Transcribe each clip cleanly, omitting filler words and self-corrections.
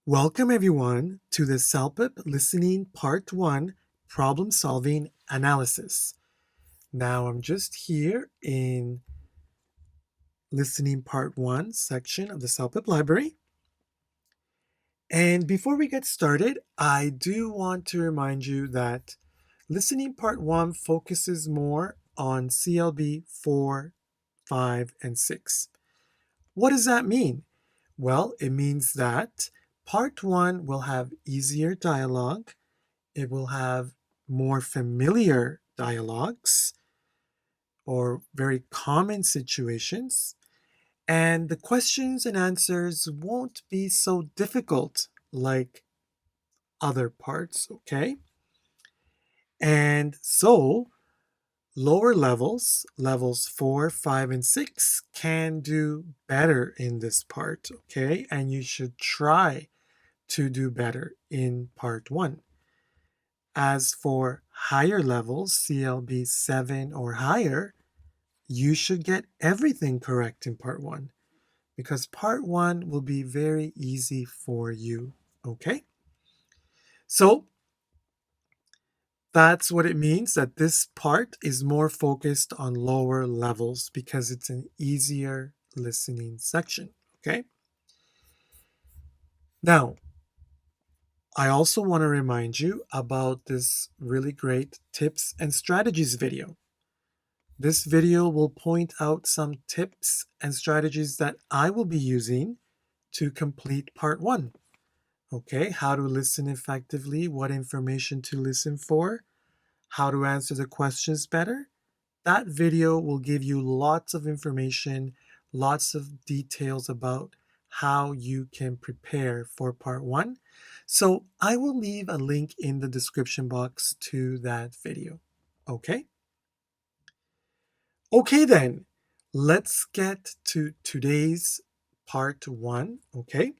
Welcome everyone to the CELPIP Listening Part 1 Problem Solving Analysis. Now I'm just here in Listening Part 1 section of the CELPIP library. And before we get started, I do want to remind you that Listening Part 1 focuses more on CLB 4, 5, and 6. What does that mean? Well, it means that Part 1 will have easier dialogue. It will have more familiar dialogues or very common situations. And the questions and answers won't be so difficult like other parts, okay? And so lower levels, levels 4, 5, and 6, can do better in this part, okay? And you should try to do better in part 1. As for higher levels, CLB 7 or higher, you should get everything correct in part 1 because part 1 will be very easy for you, okay? So that's what it means that this part is more focused on lower levels because it's an easier listening section, okay? Now, I also want to remind you about this really great tips and strategies video. This video will point out some tips and strategies that I will be using to complete part 1. Okay, how to listen effectively, what information to listen for, how to answer the questions better. That video will give you lots of information, lots of details about how you can prepare for part 1. So I will leave a link in the description box to that video. Okay? Okay then, let's get to today's part 1, okay?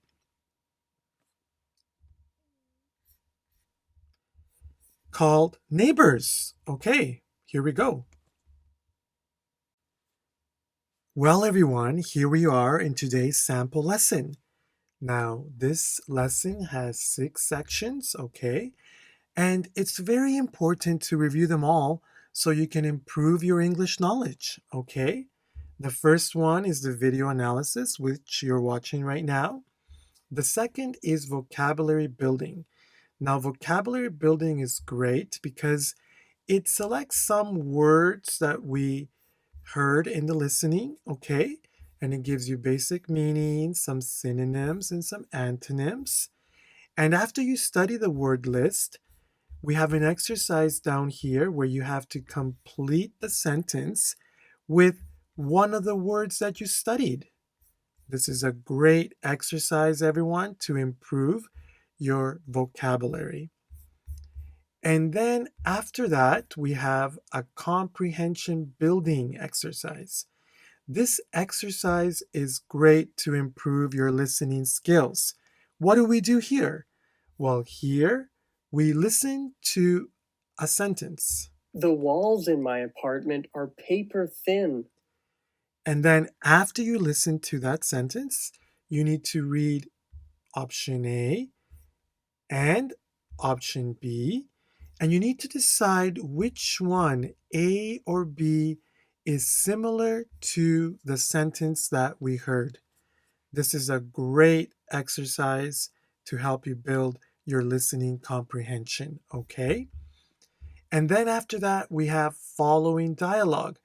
Called Neighbours. Okay, here we go. Well, everyone, here we are in today's sample lesson. Now, this lesson has 6 sections, okay? And it's very important to review them all so you can improve your English knowledge, okay? The first one is the video analysis, which you're watching right now. The second is vocabulary building. Now, vocabulary building is great because it selects some words that we heard in the listening, okay? And it gives you basic meanings, some synonyms, and some antonyms. And after you study the word list, we have an exercise down here where you have to complete the sentence with one of the words that you studied. This is a great exercise, everyone, to improve your vocabulary. And then after that, we have a comprehension building exercise. This exercise is great to improve your listening skills. What do we do here? Well, here we listen to a sentence. The walls in my apartment are paper thin. And then after you listen to that sentence, you need to read option A and option B, and you need to decide which one, A or B, is similar to the sentence that we heard. This is a great exercise to help you build your listening comprehension, okay? And then after that, we have following dialogue.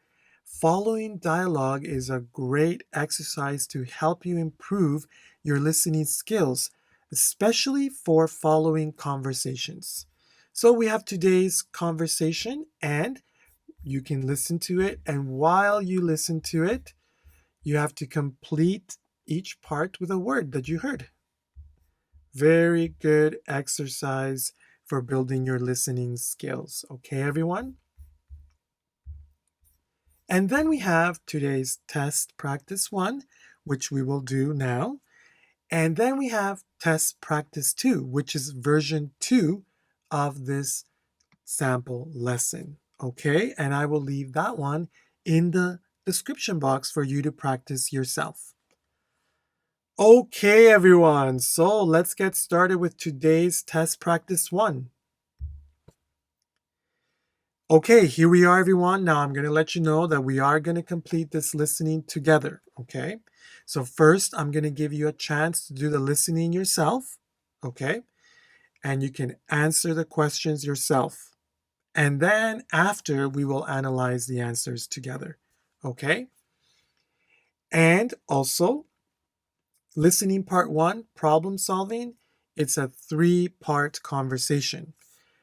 Following dialogue is a great exercise to help you improve your listening skills, especially for following conversations. So we have today's conversation and you can listen to it. And while you listen to it, you have to complete each part with a word that you heard. Very good exercise for building your listening skills. Okay, everyone? And then we have today's test practice 1, which we will do now. And then we have test practice 2, which is version 2 of this sample lesson. Okay, and I will leave that one in the description box for you to practice yourself. Okay, everyone. So let's get started with today's test practice 1. Okay, here we are, everyone. Now I'm going to let you know that we are going to complete this listening together. Okay, so first I'm going to give you a chance to do the listening yourself. Okay, and you can answer the questions yourself. And then after, we will analyze the answers together. Okay, and also listening part 1, problem solving. It's a 3-part conversation.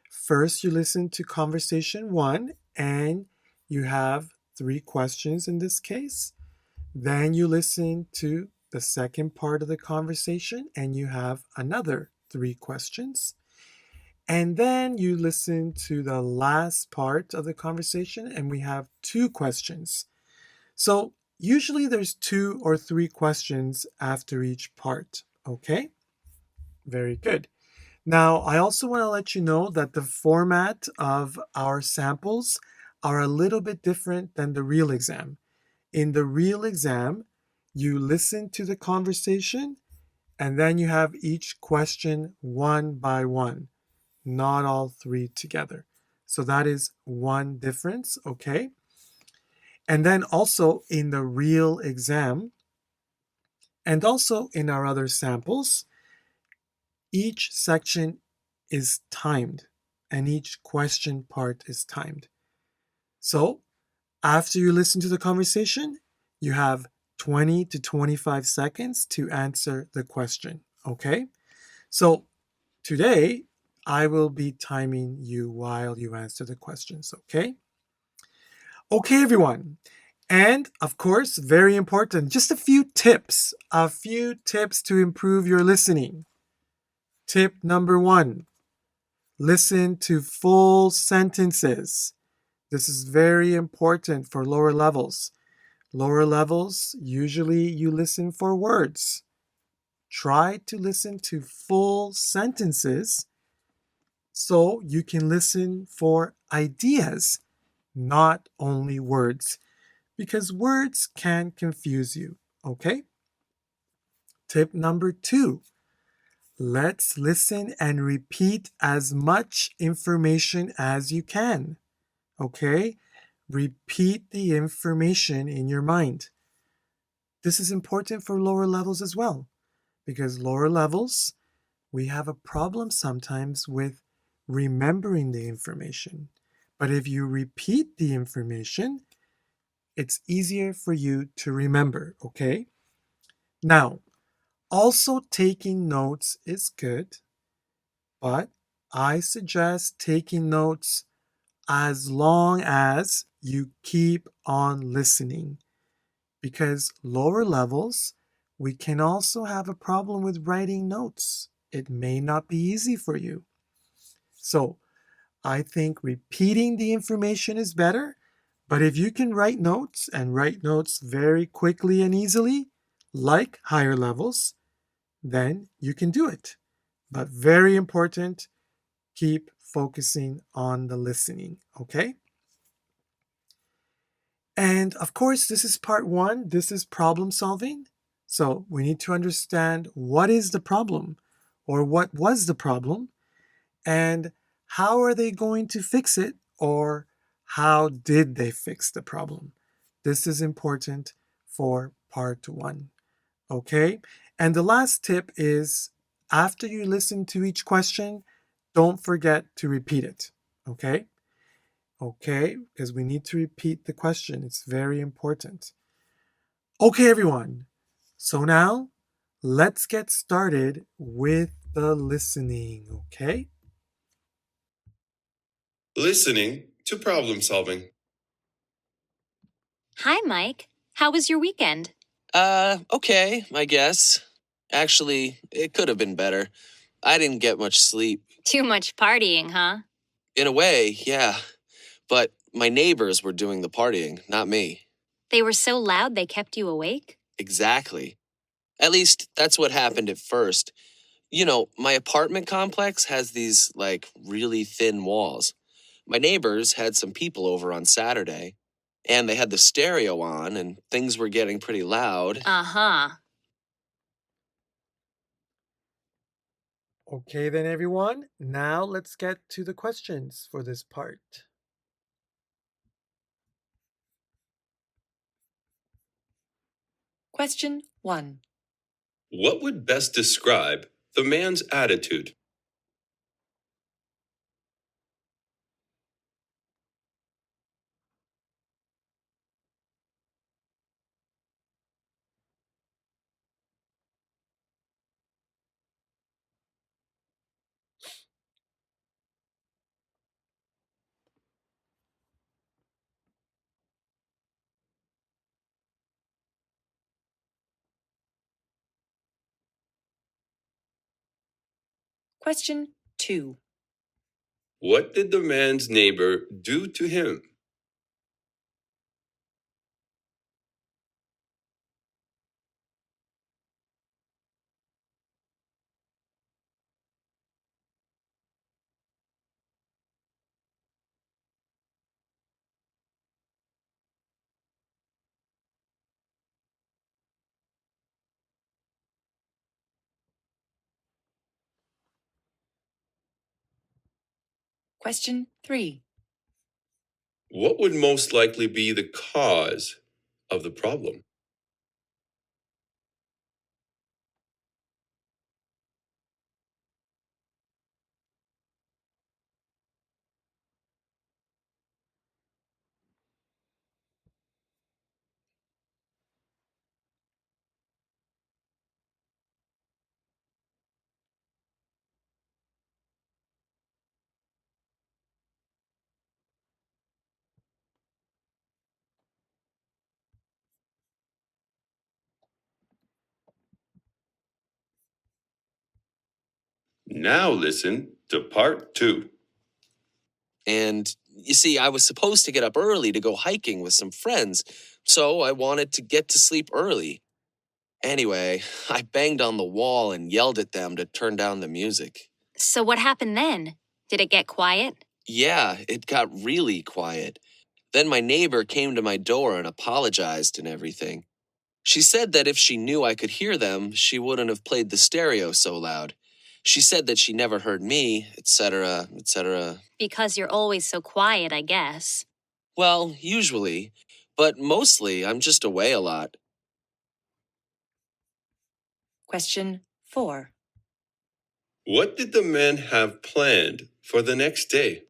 First, you listen to conversation 1 and you have 3 questions in this case. Then you listen to the second part of the conversation and you have another 3 questions. And then you listen to the last part of the conversation and we have 2 questions. So usually there's 2 or 3 questions after each part. Okay? Very good. Now, I also want to let you know that the format of our samples are a little bit different than the real exam. In the real exam, you listen to the conversation and then you have each question one by one, not all 3 together. So that is one difference, okay? And then also in the real exam, and also in our other samples, each section is timed and each question part is timed. So after you listen to the conversation, you have 20 to 25 seconds to answer the question. Okay? So today, I will be timing you while you answer the questions. Okay? Okay, everyone. And of course, very important, just a few tips to improve your listening. Tip number 1, listen to full sentences. This is very important for lower levels. Lower levels, usually you listen for words. Try to listen to full sentences so you can listen for ideas, not only words, because words can confuse you. Okay? Tip number 2, let's listen and repeat as much information as you can. Okay? Repeat the information in your mind. This is important for lower levels as well, because lower levels, we have a problem sometimes with remembering the information. But if you repeat the information, it's easier for you to remember, okay? Now, also taking notes is good, but I suggest taking notes as long as you keep on listening, because lower levels, we can also have a problem with writing notes. It may not be easy for you. So I think repeating the information is better, but if you can write notes and write notes very quickly and easily, like higher levels, then you can do it. But very important, keep focusing on the listening, okay? And of course, this is part 1. This is problem solving. So we need to understand what is the problem or what was the problem and how are they going to fix it or how did they fix the problem. This is important for part 1. Okay? And the last tip is after you listen to each question, don't forget to repeat it. Okay? Okay, because we need to repeat the question. It's very important. Okay, everyone. So now let's get started with the listening, okay? Listening to problem solving. Hi, Mike. How was your weekend? Okay, I guess. Actually, it could have been better. I didn't get much sleep. Too much partying, huh? In a way, yeah. But my neighbors were doing the partying, not me. They were so loud they kept you awake? Exactly. At least that's what happened at first. You know, my apartment complex has these, really thin walls. My neighbors had some people over on Saturday, and they had the stereo on, and things were getting pretty loud. Uh-huh. Okay, then, everyone. Now let's get to the questions for this part. Question 1. What would best describe the man's attitude? Question 2. What did the man's neighbor do to him? Question 3. What would most likely be the cause of the problem? Now listen to part 2. And you see, I was supposed to get up early to go hiking with some friends, so I wanted to get to sleep early. Anyway, I banged on the wall and yelled at them to turn down the music. So what happened then? Did it get quiet? Yeah, it got really quiet. Then my neighbor came to my door and apologized and everything. She said that if she knew I could hear them, she wouldn't have played the stereo so loud. She said that she never heard me, etc., etc. Because you're always so quiet, I guess. Well, usually, but mostly I'm just away a lot. Question 4. What did the man have planned for the next day?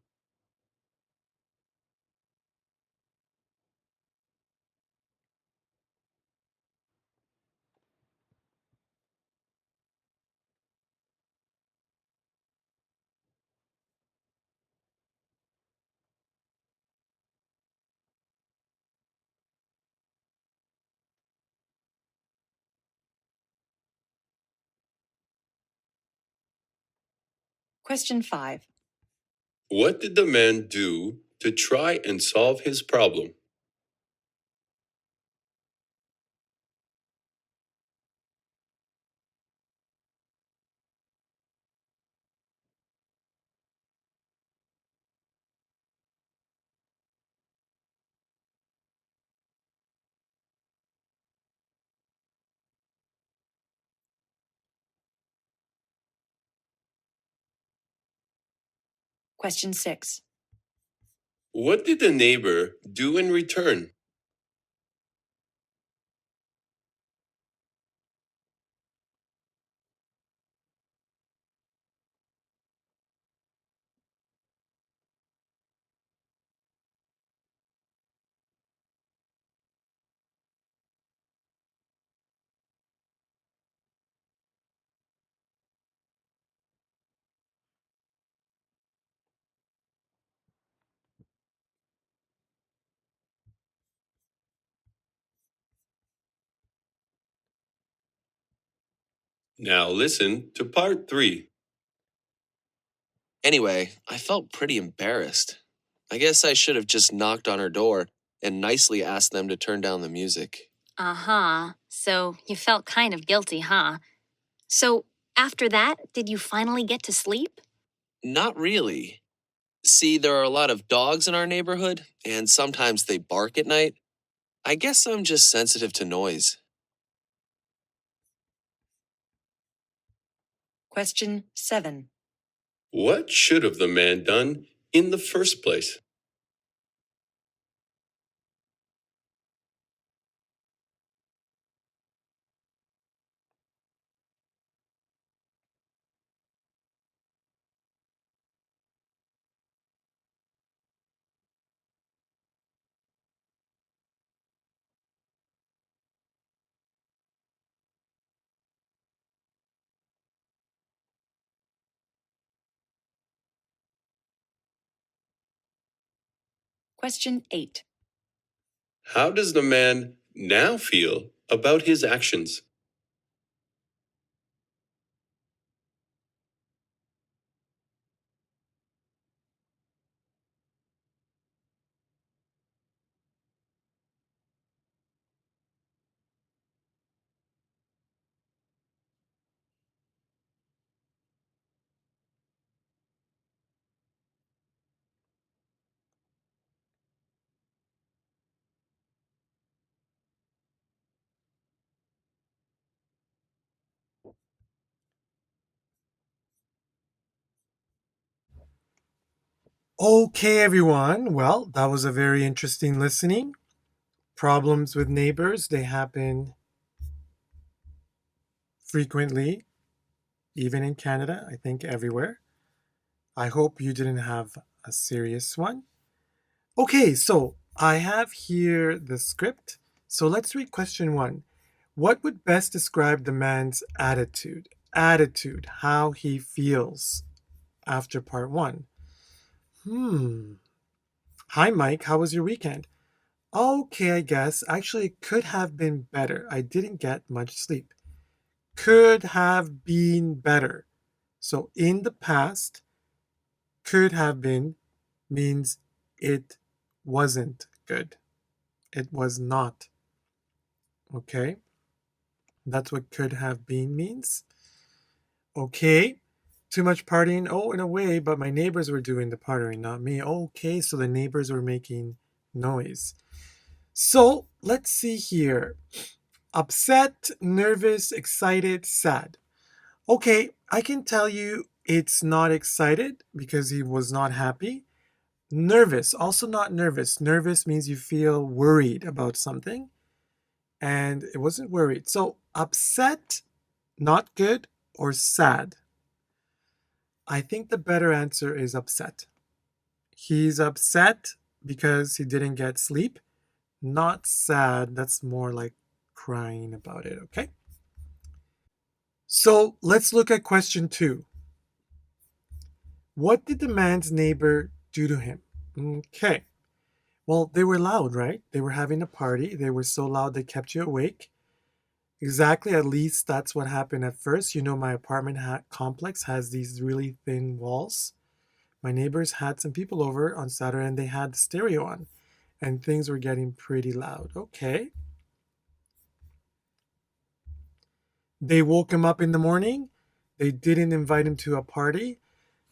Question 5. What did the man do to try and solve his problem? Question 6. What did the neighbor do in return? Now listen to part 3. Anyway, I felt pretty embarrassed. I guess I should have just knocked on her door and nicely asked them to turn down the music. Uh-huh. So you felt kind of guilty, huh? So after that, did you finally get to sleep? Not really. See, there are a lot of dogs in our neighborhood, and sometimes they bark at night. I guess I'm just sensitive to noise. Question 7. What should have the man done in the first place? Question 8. How does the man now feel about his actions? Okay, everyone. Well, that was a very interesting listening. Problems with neighbors, they happen frequently, even in Canada, I think everywhere. I hope you didn't have a serious one. Okay, so I have here the script. So let's read question 1. What would best describe the man's attitude? Attitude, how he feels after part 1. Hi, Mike. How was your weekend? Okay, I guess. Actually, it could have been better. I didn't get much sleep. Could have been better. So in the past, could have been means it wasn't good. It was not. Okay? That's what could have been means. Okay. Too much partying. Oh, in a way, but my neighbors were doing the partying, not me. Okay, so the neighbors were making noise. So let's see here. Upset, nervous, excited, sad. Okay, I can tell you it's not excited because he was not happy. Nervous, also not nervous. Nervous means you feel worried about something, and it wasn't worried. So upset, not good, or sad. I think the better answer is upset. He's upset because he didn't get sleep, not sad. That's more like crying about it, okay? So let's look at question 2. What did the man's neighbor do to him? Okay. Well, they were loud, right? They were having a party. They were so loud they kept you awake. Exactly, at least that's what happened at first. You know, my apartment complex has these really thin walls. My neighbors had some people over on Saturday and they had the stereo on, and things were getting pretty loud. Okay. They woke him up in the morning. They didn't invite him to a party.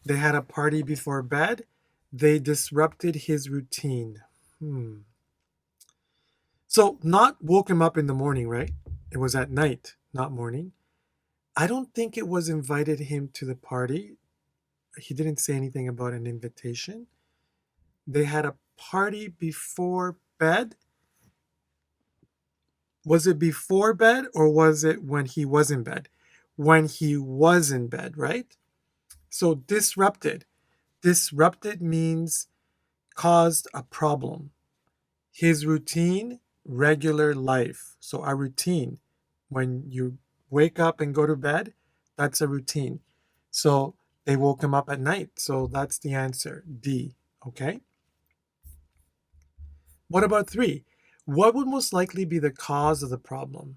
They had a party before bed. They disrupted his routine. So, not woke him up in the morning, right? It was at night, not morning. I don't think it was invited him to the party. He didn't say anything about an invitation. They had a party before bed. Was it before bed or was it when he was in bed? When he was in bed, right? So disrupted. Disrupted means caused a problem. His routine, regular life. So a routine. When you wake up and go to bed, that's a routine. So they woke him up at night. So that's the answer, D. Okay. What about 3? What would most likely be the cause of the problem?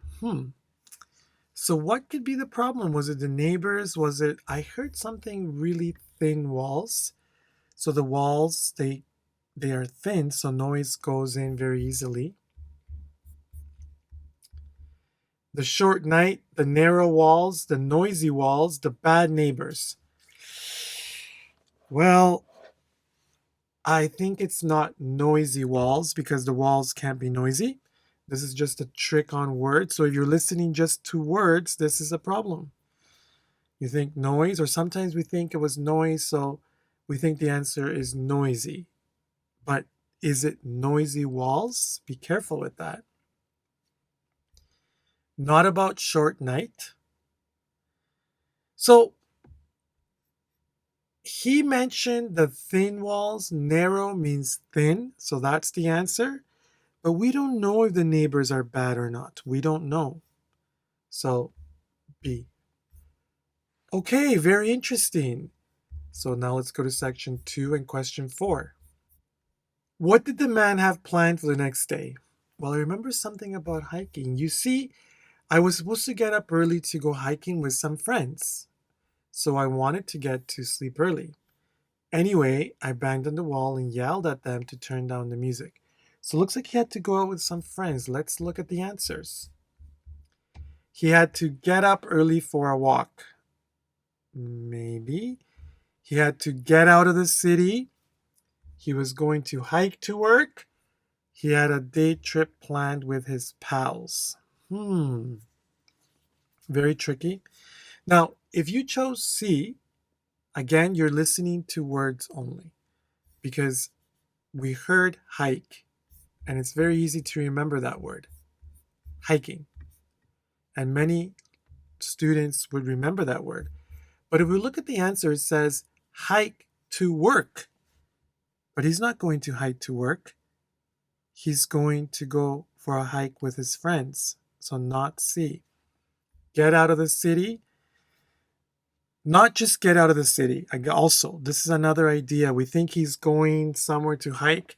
So what could be the problem? Was it the neighbors? Was it, I heard something really thin walls. So the walls, they are thin, so noise goes in very easily. The short night, the narrow walls, the noisy walls, the bad neighbors. Well, I think it's not noisy walls because the walls can't be noisy. This is just a trick on words. So if you're listening just to words, this is a problem. You think noise, or sometimes we think it was noise, so we think the answer is noisy. But is it noisy walls? Be careful with that. Not about short night. So he mentioned the thin walls. Narrow means thin, so that's the answer. But we don't know if the neighbors are bad or not. We don't know. So B. Okay, very interesting. So now let's go to section 2 and question 4. What did the man have planned for the next day? Well, I remember something about hiking. You see, I was supposed to get up early to go hiking with some friends. So I wanted to get to sleep early. Anyway, I banged on the wall and yelled at them to turn down the music. So it looks like he had to go out with some friends. Let's look at the answers. He had to get up early for a walk. Maybe. He had to get out of the city. He was going to hike to work. He had a day trip planned with his pals. Very tricky. Now, if you chose C, again, you're listening to words only because we heard hike, and it's very easy to remember that word, hiking. And many students would remember that word. But if we look at the answer, it says hike to work. But he's not going to hike to work. He's going to go for a hike with his friends. So not C. Get out of the city. Not just get out of the city. Also, this is another idea. We think he's going somewhere to hike,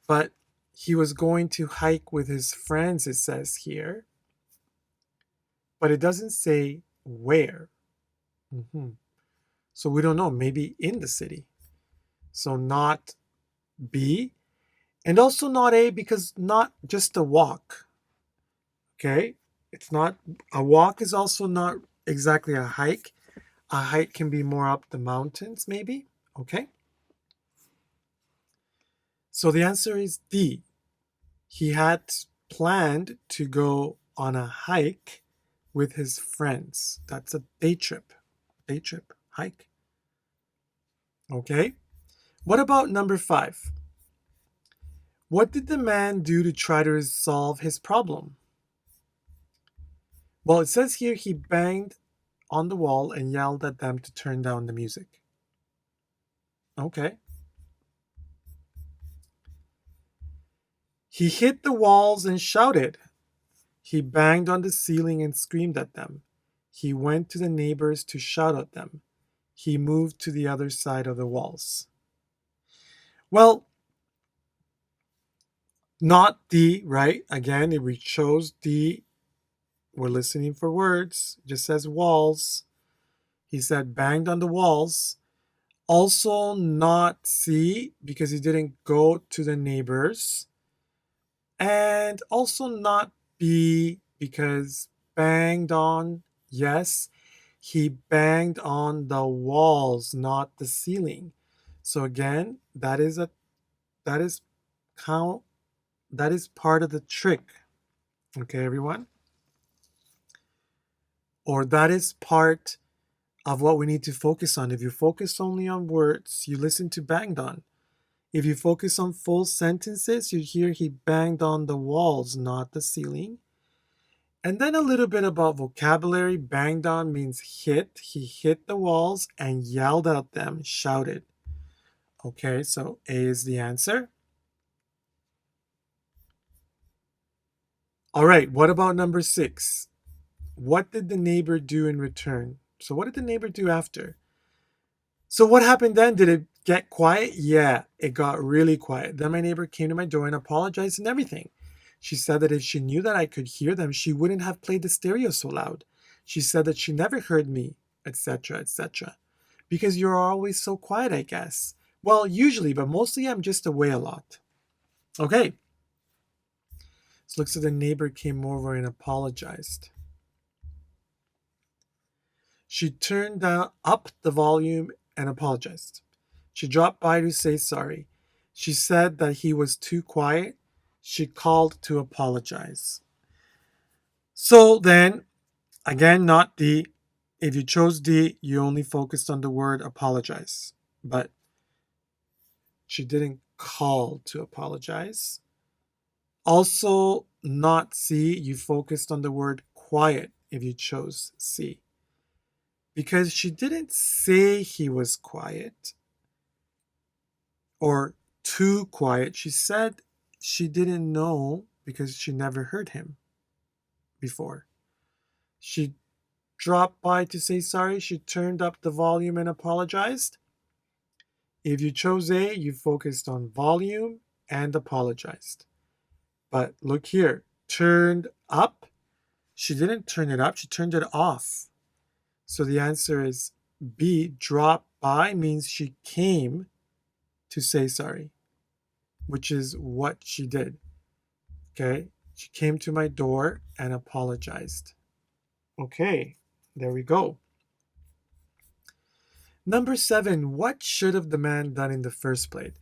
but he was going to hike with his friends, it says here. But it doesn't say where. So we don't know. Maybe in the city. So not B. And also not A, because not just a walk. Okay? It's not, a walk is also not exactly a hike. A hike can be more up the mountains, maybe. Okay? So the answer is D. He had planned to go on a hike with his friends. That's a day trip. Day trip, hike. Okay? What about number 5? What did the man do to try to resolve his problem? Well, it says here he banged on the wall and yelled at them to turn down the music. Okay. He hit the walls and shouted. He banged on the ceiling and screamed at them. He went to the neighbors to shout at them. He moved to the other side of the walls. Well, not D, right? Again, if we chose D, we're listening for words. It just says walls. He said banged on the walls. Also not C, because he didn't go to the neighbors. And also not B, because banged on, yes, he banged on the walls, not the ceiling. So again, that is part of the trick. Okay, everyone? Or that is part of what we need to focus on. If you focus only on words, you listen to banged on. If you focus on full sentences, you hear he banged on the walls, not the ceiling. And then a little bit about vocabulary. Banged on means hit. He hit the walls and yelled at them, shouted. Okay, so A is the answer. All right, what about number 6? What did the neighbor do in return? So what did the neighbor do after? So what happened then? Did it get quiet? Yeah, it got really quiet. Then my neighbor came to my door and apologized and everything. She said that if she knew that I could hear them, she wouldn't have played the stereo so loud. She said that she never heard me, etc., etc. Because you're always so quiet, I guess. Well, usually, but mostly I'm just away a lot. Okay. So looks like the neighbor came over and apologized. She turned up the volume and apologized. She dropped by to say sorry. She said that he was too quiet. She called to apologize. So then, again, not D. If you chose D, you only focused on the word apologize. But she didn't call to apologize. Also, not C, you focused on the word quiet if you chose C. Because she didn't say he was quiet or too quiet. She said she didn't know because she never heard him before. She dropped by to say sorry. She turned up the volume and apologized. If you chose A, you focused on volume and apologized. But look here, turned up. She didn't turn it up, she turned it off. So the answer is B. Drop by means she came to say sorry, which is what she did. Okay, she came to my door and apologized. Okay, there we go. Number 7, what should have the man done in the first place?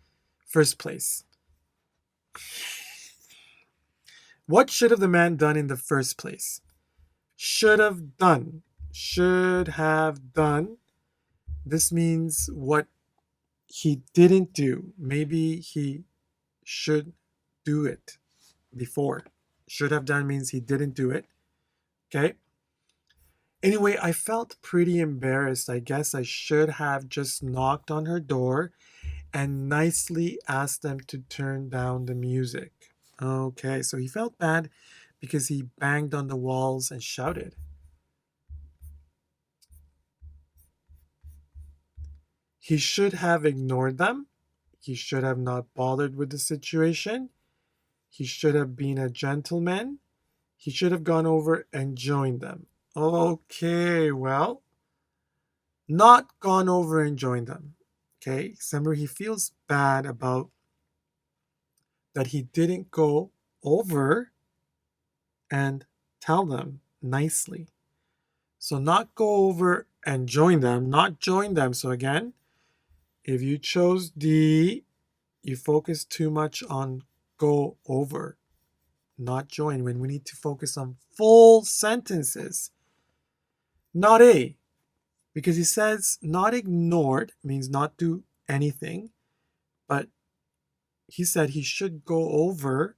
What should have the man done in the first place? Should have done. Should have done. This means what he didn't do. Maybe he should do it before. Should have done means he didn't do it. Okay? Anyway, I felt pretty embarrassed. I guess I should have just knocked on her door and nicely asked them to turn down the music. Okay, so he felt bad because he banged on the walls and shouted. He should have ignored them. He should have not bothered with the situation. He should have been a gentleman. He should have gone over and joined them. Okay, well, not gone over and joined them. Okay, remember he feels bad about that he didn't go over and tell them nicely. So not go over and join them, not join them. So again, if you chose D, you focus too much on go over, not join, when we need to focus on full sentences. Not A, because he says not ignored means not do anything, but he said he should go over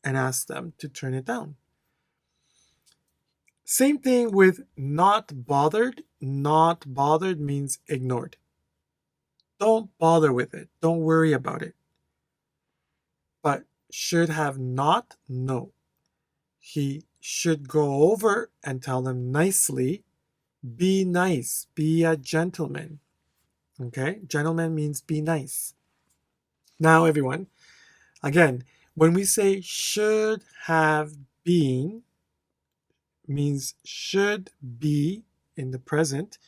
and ask them to turn it down. Same thing with not bothered. Not bothered means ignored. Don't bother with it. Don't worry about it. But should have not? No. He should go over and tell them nicely, be nice, be a gentleman. Okay? Gentleman means be nice. Now, everyone, again, when we say should have been, means should be in the present.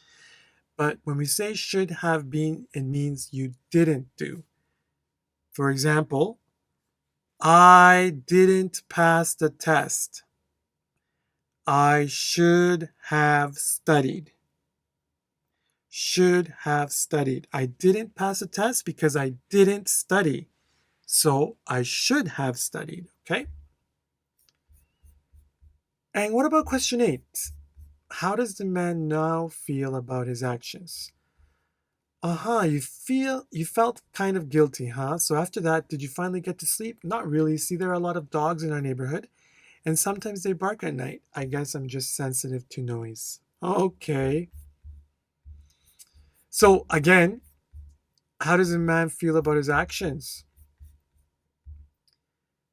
But when we say should have been, it means you didn't do. For example, I didn't pass the test. I should have studied. Should have studied. I didn't pass the test because I didn't study. So I should have studied. Okay? And what about question 8? How does the man now feel about his actions? You felt kind of guilty, huh? So after that, did you finally get to sleep? Not really. See, there are a lot of dogs in our neighborhood, and sometimes they bark at night. I guess I'm just sensitive to noise. Okay. So again, how does a man feel about his actions?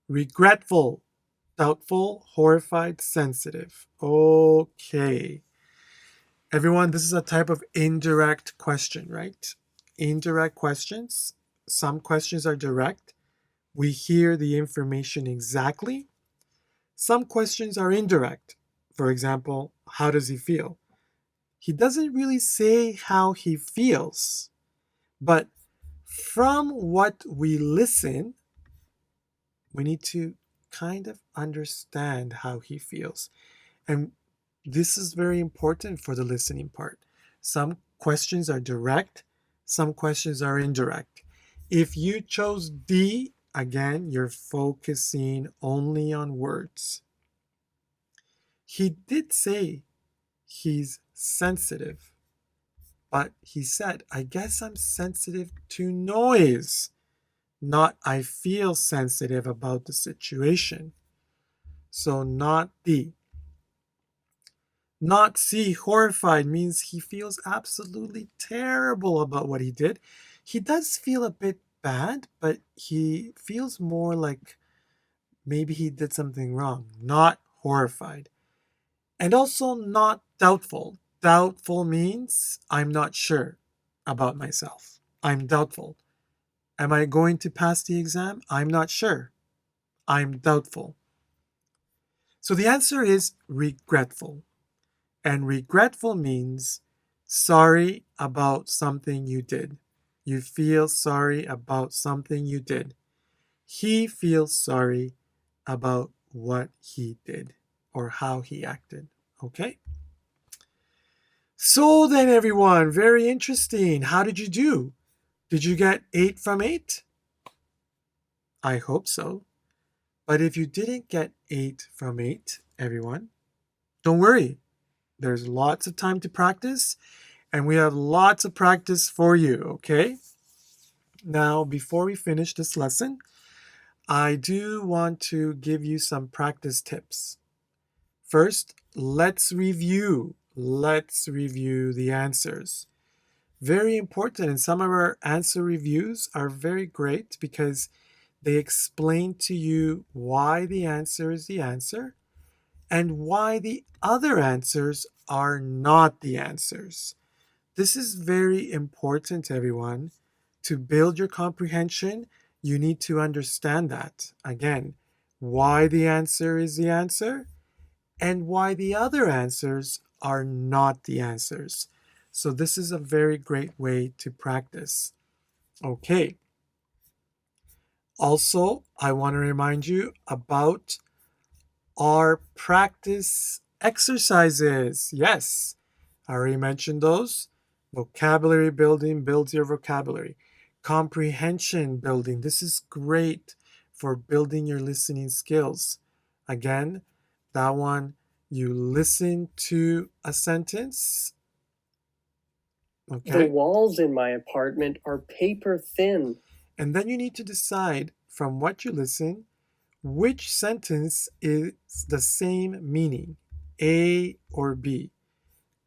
Regretful, doubtful, horrified, sensitive. Okay. Everyone, this is a type of indirect question, right? Indirect questions. Some questions are direct. We hear the information exactly. Some questions are indirect. For example, how does he feel? He doesn't really say how he feels, but from what we listen, we need to kind of understand how he feels. And this is very important for the listening part. Some questions are direct, some questions are indirect. If you chose D, again, you're focusing only on words. He did say he's sensitive. But he said, I guess I'm sensitive to noise, not I feel sensitive about the situation. So not D. Not C, horrified, means he feels absolutely terrible about what he did. He does feel a bit bad, but he feels more like maybe he did something wrong. Not horrified. And also not doubtful. Doubtful means I'm not sure about myself. I'm doubtful. Am I going to pass the exam? I'm not sure. I'm doubtful. So the answer is regretful. And regretful means sorry about something you did. You feel sorry about something you did. He feels sorry about what he did or how he acted. Okay? So then, everyone, very interesting. How did you do? Did you get 8 from 8? I hope so. But if you didn't get 8 from 8, everyone, don't worry. There's lots of time to practice, and we have lots of practice for you, okay? Now, before we finish this lesson, I do want to give you some practice tips. First, let's review. Let's review the answers. Very important, and some of our answer reviews are very great because they explain to you why the answer is the answer and why the other answers are not the answers. This is very important, everyone. To build your comprehension, you need to understand that. Again, why the answer is the answer and why the other answers are not the answers. So this is a very great way to practice. Okay. Also, I want to remind you about our practice exercises. Yes, I already mentioned those. Vocabulary building builds your vocabulary. Comprehension building. This is great for building your listening skills. Again, that one, you listen to a sentence. The Okay. walls in my apartment are paper thin. And then you need to decide from what you listen which sentence is the same meaning, A or B.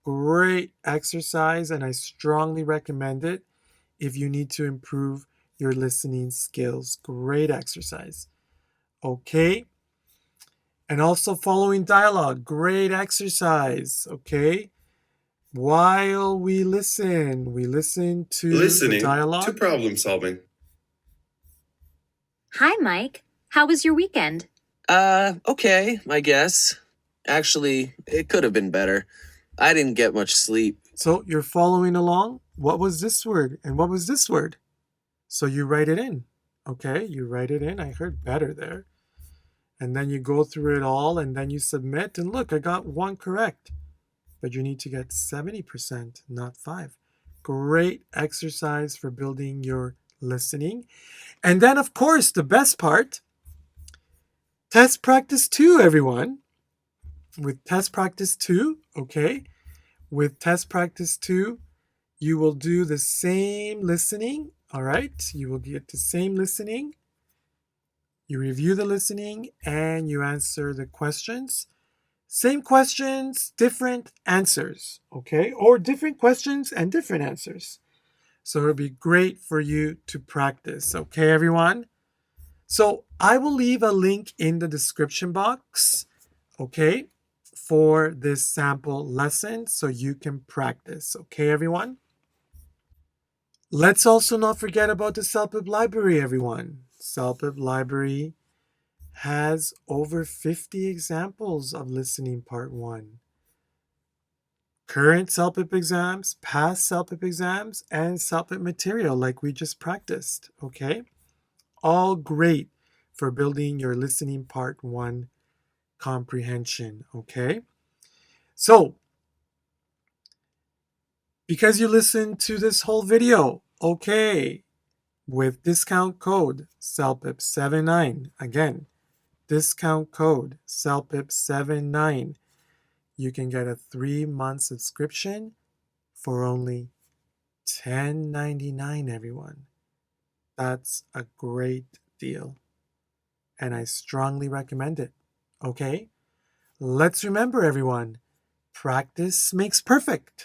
Great exercise, and I strongly recommend it if you need to improve your listening skills. Great exercise. Okay. And also following dialogue. Great exercise. Okay. While we listen to the Listening to dialogue. problem solving. Hi, Mike. How was your weekend? Okay, I guess. Actually, it could have been better. I didn't get much sleep. So you're following along? What was this word and what was this word? So you write it in. Okay, you write it in. I heard better there. And then you go through it all and then you submit. And look, I got 1 correct. But you need to get 70%, not 5. Great exercise for building your listening. And then, of course, the best part, test practice 2, everyone. With test practice 2, okay? With test practice 2, you will do the same listening, all right? You will get the same listening. You review the listening and you answer the questions. Same questions, different answers, okay? Or different questions and different answers. So it'll be great for you to practice, okay, everyone? So I will leave a link in the description box, okay, for this sample lesson so you can practice, okay, everyone? Let's also not forget about the CELPIP library, everyone. CELPIP library has over 50 examples of listening part 1. Current CELPIP exams, past CELPIP exams, and CELPIP material like we just practiced, okay? All great for building your listening part 1 comprehension, okay? So, because you listened to this whole video, okay, with discount code CELPIP79, again, discount code CELPIP79, you can get a 3-month subscription for only $10.99, everyone. That's a great deal, and I strongly recommend it. Okay? Let's remember, everyone, practice makes perfect.